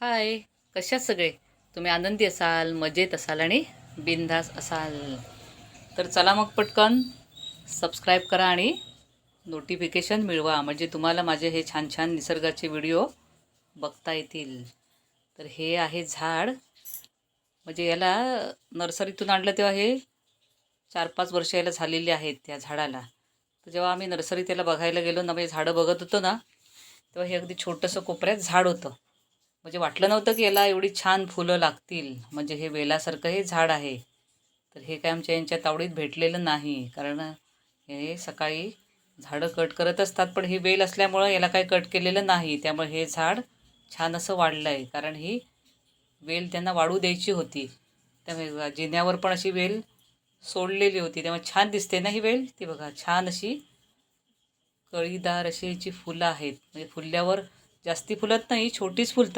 हाय, कशात सगळे? तुम्ही आनंदी असाल, मजेत असाल आणि बिनधास्त असाल. तर चला मग पटकन सबस्क्राईब करा आणि नोटिफिकेशन मिळवा, म्हणजे तुम्हाला माझे हे छान छान निसर्गाचे व्हिडिओ बघता येतील. तर हे आहे झाड, म्हणजे याला नर्सरीतून आणलं तेव्हा हे 4-5 वर्ष याला झालेली आहेत त्या झाडाला. तर जेव्हा आम्ही नर्सरीत त्याला बघायला गेलो ना, म्हणजे झाडं बघत होतो ना, तेव्हा हे अगदी छोटंसं कोपऱ्यात झाड होतं. म्हणजे वाटलं नव्हतं की याला एवढी छान फुलं लागतील, म्हणजे हे वेलासारखं हे झाड आहे. तर हे काय आमच्या यांच्या तावडीत भेटलेलं नाही, कारण हे सकाळी झाडं कट करत असतात, पण ही वेल असल्यामुळं याला काही कट केलेलं नाही. त्यामुळे हे झाड छान असं वाढलं आहे, कारण ही वेल त्यांना वाढू द्यायची होती. त्यामुळे जिन्यावर पण अशी वेल सोडलेली होती, त्यामुळे छान दिसते ना ही वेल. ती बघा, छान अशी कळीदार अशी याची फुलं आहेत, म्हणजे फुलल्यावर जास्ती फुलत नाही, छोटीच फुलतात.